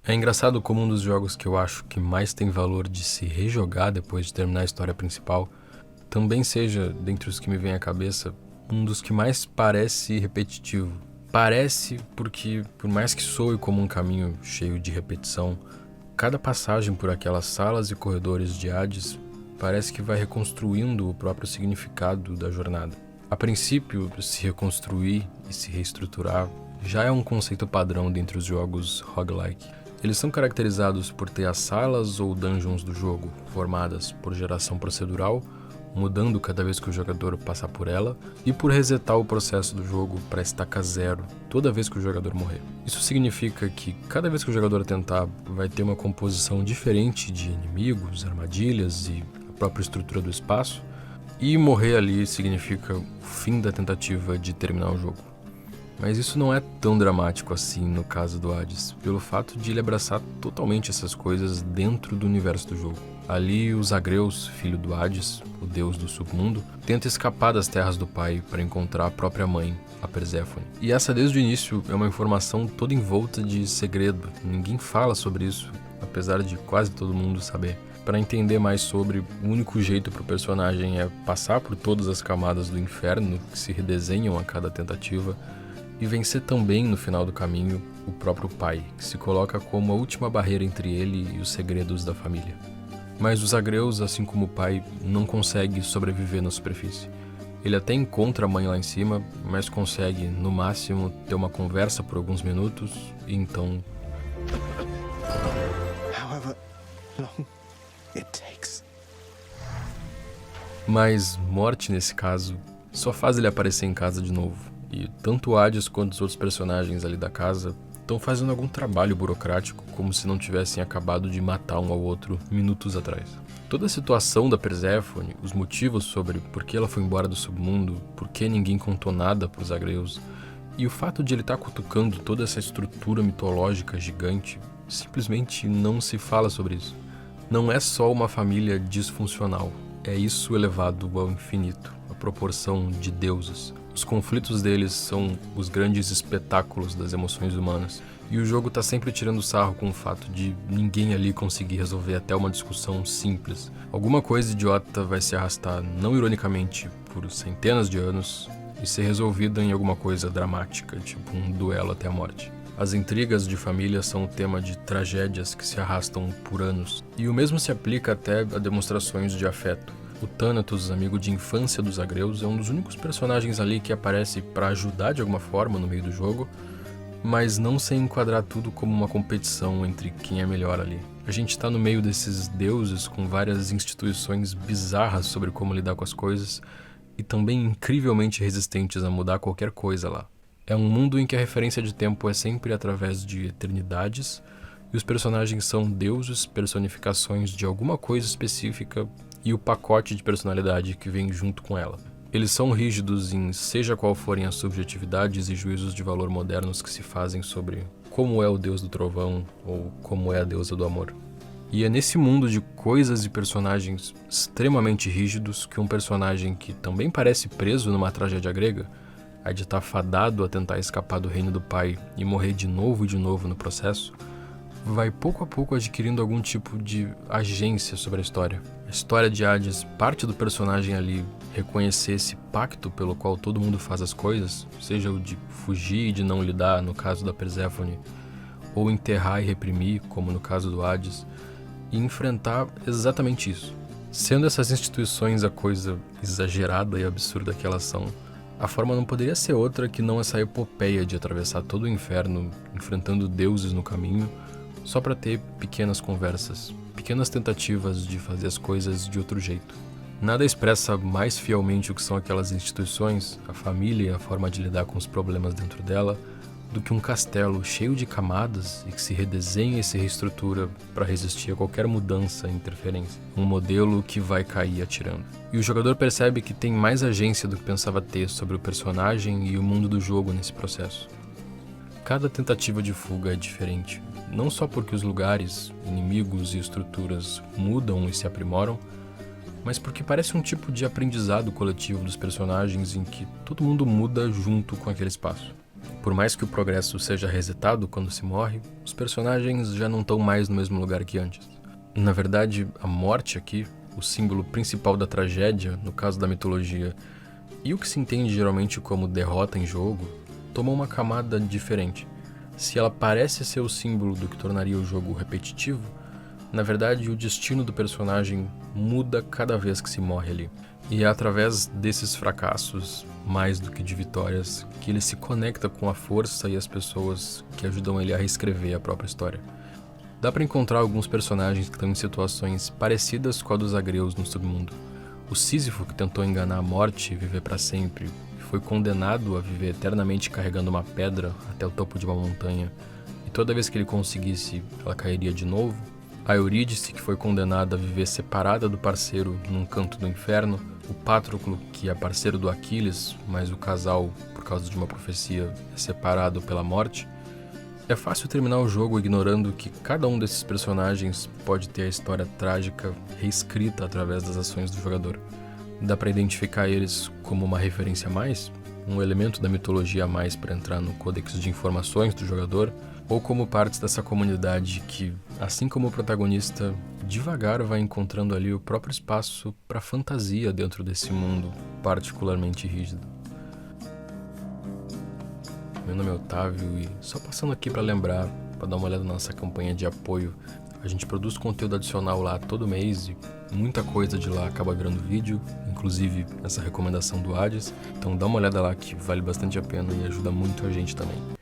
É engraçado como um dos jogos que eu acho que mais tem valor de se rejogar depois de terminar a história principal também seja, dentre os que me vem à cabeça, um dos que mais parece repetitivo. Parece porque, por mais que soe como um caminho cheio de repetição, cada passagem por aquelas salas e corredores de Hades parece que vai reconstruindo o próprio significado da jornada. A princípio, se reconstruir e se reestruturar já é um conceito padrão dentre os jogos roguelike. Eles são caracterizados por ter as salas ou dungeons do jogo formadas por geração procedural, mudando cada vez que o jogador passar por ela, e por resetar o processo do jogo para estaca zero toda vez que o jogador morrer. Isso significa que cada vez que o jogador tentar, vai ter uma composição diferente de inimigos, armadilhas e a própria estrutura do espaço, e morrer ali significa o fim da tentativa de terminar o jogo. Mas isso não é tão dramático assim no caso do Hades, pelo fato de ele abraçar totalmente essas coisas dentro do universo do jogo. Ali, o Zagreus, filho do Hades, o deus do submundo, tenta escapar das terras do pai para encontrar a própria mãe, a Perséfone. E essa, desde o início, é uma informação toda envolta de segredo. Ninguém fala sobre isso, apesar de quase todo mundo saber. Para entender mais sobre, o único jeito para o personagem é passar por todas as camadas do inferno que se redesenham a cada tentativa, e vencer também, no final do caminho, o próprio pai, que se coloca como a última barreira entre ele e os segredos da família. Mas o Zagreus, assim como o pai, não consegue sobreviver na superfície. Ele até encontra a mãe lá em cima, mas consegue, no máximo, ter uma conversa por alguns minutos e então... However long it takes. Mas morte, nesse caso, só faz ele aparecer em casa de novo. E tanto o Hades quanto os outros personagens ali da casa estão fazendo algum trabalho burocrático, como se não tivessem acabado de matar um ao outro minutos atrás. Toda a situação da Perséfone, os motivos sobre por que ela foi embora do submundo, por que ninguém contou nada para os Zagreus, e o fato de ele estar cutucando toda essa estrutura mitológica gigante, simplesmente não se fala sobre isso. Não é só uma família disfuncional, é isso elevado ao infinito, a proporção de deuses. Os conflitos deles são os grandes espetáculos das emoções humanas. E o jogo tá sempre tirando sarro com o fato de ninguém ali conseguir resolver até uma discussão simples. Alguma coisa idiota vai se arrastar, não ironicamente, por centenas de anos e ser resolvida em alguma coisa dramática, tipo um duelo até a morte. As intrigas de família são o tema de tragédias que se arrastam por anos. E o mesmo se aplica até a demonstrações de afeto. O Thanatos, amigo de infância dos Zagreus, é um dos únicos personagens ali que aparece para ajudar de alguma forma no meio do jogo, mas não sem enquadrar tudo como uma competição entre quem é melhor ali. A gente está no meio desses deuses com várias instituições bizarras sobre como lidar com as coisas e também incrivelmente resistentes a mudar qualquer coisa lá. É um mundo em que a referência de tempo é sempre através de eternidades e os personagens são deuses, personificações de alguma coisa específica e o pacote de personalidade que vem junto com ela. Eles são rígidos em seja qual forem as subjetividades e juízos de valor modernos que se fazem sobre como é o deus do trovão ou como é a deusa do amor. E é nesse mundo de coisas e personagens extremamente rígidos que um personagem que também parece preso numa tragédia grega, há de estar fadado a tentar escapar do reino do pai e morrer de novo no processo, vai pouco a pouco adquirindo algum tipo de agência sobre a história. A história de Hades parte do personagem ali reconhecer esse pacto pelo qual todo mundo faz as coisas, seja o de fugir e de não lidar, no caso da Perséfone, ou enterrar e reprimir, como no caso do Hades, e enfrentar exatamente isso. Sendo essas instituições a coisa exagerada e absurda que elas são, a forma não poderia ser outra que não essa epopeia de atravessar todo o inferno, enfrentando deuses no caminho, só para ter pequenas conversas, pequenas tentativas de fazer as coisas de outro jeito. Nada expressa mais fielmente o que são aquelas instituições, a família e a forma de lidar com os problemas dentro dela, do que um castelo cheio de camadas e que se redesenha e se reestrutura para resistir a qualquer mudança e interferência. Um modelo que vai cair atirando. E o jogador percebe que tem mais agência do que pensava ter sobre o personagem e o mundo do jogo nesse processo. Cada tentativa de fuga é diferente, não só porque os lugares, inimigos e estruturas mudam e se aprimoram, mas porque parece um tipo de aprendizado coletivo dos personagens em que todo mundo muda junto com aquele espaço. Por mais que o progresso seja resetado quando se morre, os personagens já não estão mais no mesmo lugar que antes. Na verdade, a morte aqui, o símbolo principal da tragédia, no caso da mitologia, e o que se entende geralmente como derrota em jogo, tomou uma camada diferente. Se ela parece ser o símbolo do que tornaria o jogo repetitivo, na verdade o destino do personagem muda cada vez que se morre ali. E é através desses fracassos, mais do que de vitórias, que ele se conecta com a força e as pessoas que ajudam ele a reescrever a própria história. Dá pra encontrar alguns personagens que estão em situações parecidas com a dos agreus no submundo. O Sísifo, que tentou enganar a morte e viver para sempre, foi condenado a viver eternamente carregando uma pedra até o topo de uma montanha, e toda vez que ele conseguisse, ela cairia de novo. A Eurídice, que foi condenada a viver separada do parceiro num canto do inferno. O Patroclo, que é parceiro do Aquiles, mas o casal, por causa de uma profecia, é separado pela morte. É fácil terminar o jogo ignorando que cada um desses personagens pode ter a história trágica reescrita através das ações do jogador. Dá pra identificar eles como uma referência a mais, um elemento da mitologia a mais para entrar no códex de informações do jogador, ou como partes dessa comunidade que, assim como o protagonista, devagar vai encontrando ali o próprio espaço para fantasia dentro desse mundo particularmente rígido. Meu nome é Otávio e só passando aqui para lembrar, para dar uma olhada na nossa campanha de apoio. A gente produz conteúdo adicional lá todo mês e muita coisa de lá acaba virando vídeo, inclusive essa recomendação do Hades. Então dá uma olhada lá que vale bastante a pena e ajuda muito a gente também.